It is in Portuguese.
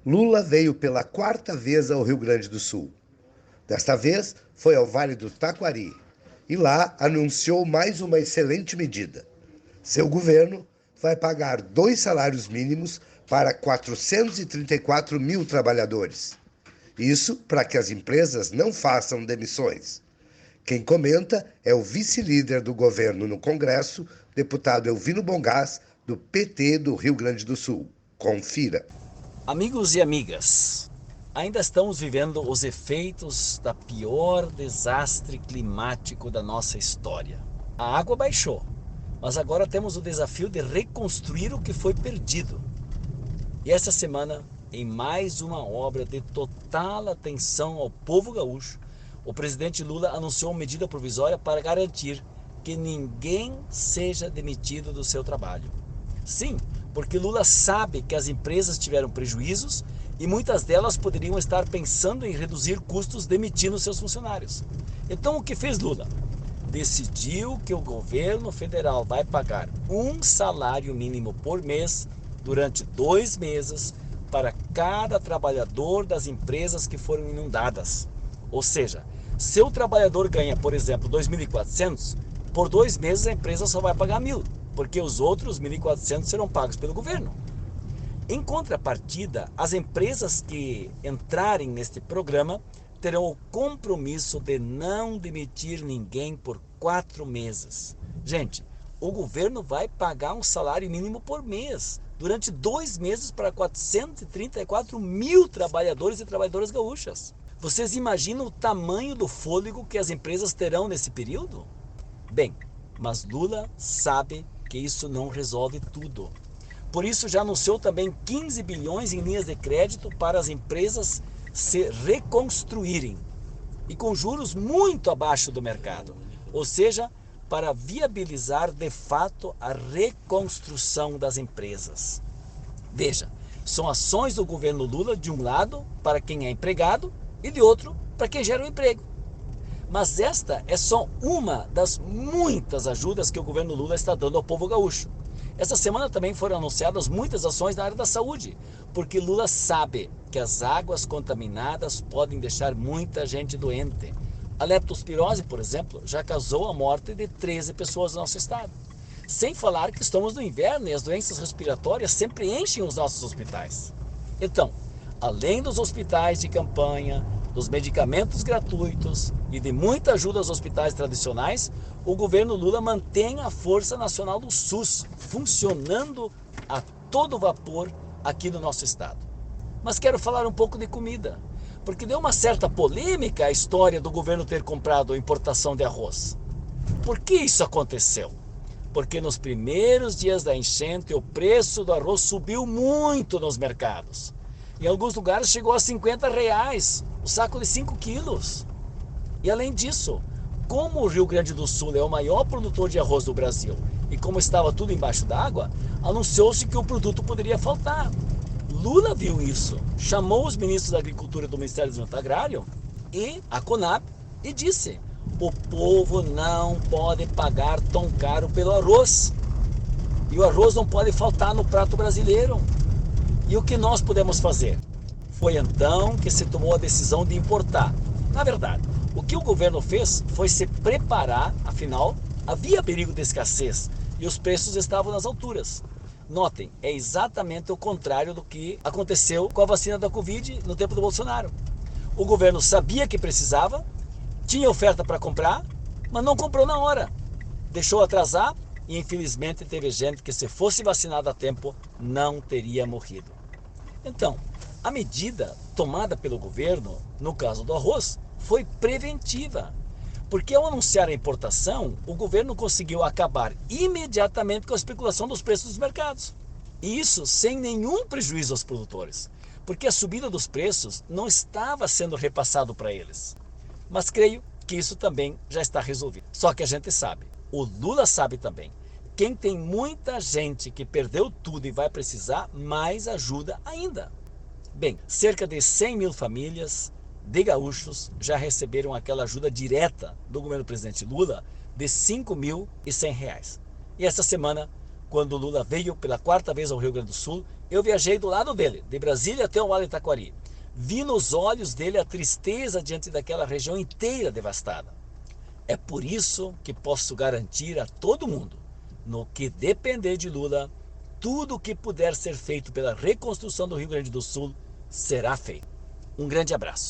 Lula veio pela quarta vez ao Rio Grande do Sul. Desta vez foi ao Vale do Taquari e lá anunciou mais uma excelente medida. Seu governo vai pagar 2 salários mínimos para 434 mil trabalhadores. Isso para que as empresas não façam demissões. Quem comenta é o vice-líder do governo no Congresso, deputado Elvino Bongás, do PT do Rio Grande do Sul. Confira. Amigos e amigas, ainda estamos vivendo os efeitos da pior desastre climático da nossa história. A água baixou, mas agora temos o desafio de reconstruir o que foi perdido. E esta semana, em mais uma obra de total atenção ao povo gaúcho, o presidente Lula anunciou uma medida provisória para garantir que ninguém seja demitido do seu trabalho. Sim, porque Lula sabe que as empresas tiveram prejuízos e muitas delas poderiam estar pensando em reduzir custos demitindo seus funcionários. Então o que fez Lula? Decidiu que o governo federal vai pagar um salário mínimo por mês durante 2 meses para cada trabalhador das empresas que foram inundadas. Ou seja, se o trabalhador ganha, por exemplo, 2.400, por 2 meses a empresa só vai pagar 1.000, porque os outros 1.400 serão pagos pelo governo. Em contrapartida, as empresas que entrarem neste programa terão o compromisso de não demitir ninguém por 4 meses. Gente, o governo vai pagar um salário mínimo por mês, durante 2 meses para 434 mil trabalhadores e trabalhadoras gaúchas. Vocês imaginam o tamanho do fôlego que as empresas terão nesse período? Bem, mas Lula sabe que isso não resolve tudo. Por isso já anunciou também 15 bilhões em linhas de crédito para as empresas se reconstruírem e com juros muito abaixo do mercado, ou seja, para viabilizar de fato a reconstrução das empresas. Veja, são ações do governo Lula de um lado para quem é empregado e de outro para quem gera um emprego. Mas esta é só uma das muitas ajudas que o governo Lula está dando ao povo gaúcho. Essa semana também foram anunciadas muitas ações na área da saúde, porque Lula sabe que as águas contaminadas podem deixar muita gente doente. A leptospirose, por exemplo, já causou a morte de 13 pessoas no nosso estado. Sem falar que estamos no inverno e as doenças respiratórias sempre enchem os nossos hospitais. Então, além dos hospitais de campanha, dos medicamentos gratuitos e de muita ajuda aos hospitais tradicionais, o governo Lula mantém a Força Nacional do SUS funcionando a todo vapor aqui no nosso estado. Mas quero falar um pouco de comida, porque deu uma certa polêmica a história do governo ter comprado a importação de arroz. Por que isso aconteceu? Porque nos primeiros dias da enchente o preço do arroz subiu muito nos mercados. Em alguns lugares chegou a R$ 50, o saco de 5 quilos. E além disso, como o Rio Grande do Sul é o maior produtor de arroz do Brasil e como estava tudo embaixo d'água, anunciou-se que o produto poderia faltar. Lula viu isso, chamou os ministros da Agricultura do Ministério do Desenvolvimento Agrário e a Conab e disse: o povo não pode pagar tão caro pelo arroz. E o arroz não pode faltar no prato brasileiro. E o que nós podemos fazer? Foi então que se tomou a decisão de importar. Na verdade, o que o governo fez foi se preparar, afinal, havia perigo de escassez e os preços estavam nas alturas. Notem, é exatamente o contrário do que aconteceu com a vacina da Covid no tempo do Bolsonaro. O governo sabia que precisava, tinha oferta para comprar, mas não comprou na hora. Deixou atrasar e infelizmente teve gente que, se fosse vacinada a tempo, não teria morrido. Então, a medida tomada pelo governo, no caso do arroz, foi preventiva. Porque ao anunciar a importação, o governo conseguiu acabar imediatamente com a especulação dos preços dos mercados. E isso sem nenhum prejuízo aos produtores, porque a subida dos preços não estava sendo repassado para eles. Mas creio que isso também já está resolvido. Só que a gente sabe, o Lula sabe também, quem tem muita gente que perdeu tudo e vai precisar mais ajuda ainda. Bem, cerca de 100 mil famílias de gaúchos já receberam aquela ajuda direta do governo do presidente Lula de R$ 5.100. E essa semana, quando Lula veio pela quarta vez ao Rio Grande do Sul, Eu viajei do lado dele, de Brasília até o Vale do Taquari. Vi nos olhos dele a tristeza diante daquela região inteira devastada. É por isso que posso garantir a todo mundo, no que depender de Lula, tudo o que puder ser feito pela reconstrução do Rio Grande do Sul será feito. Um grande abraço.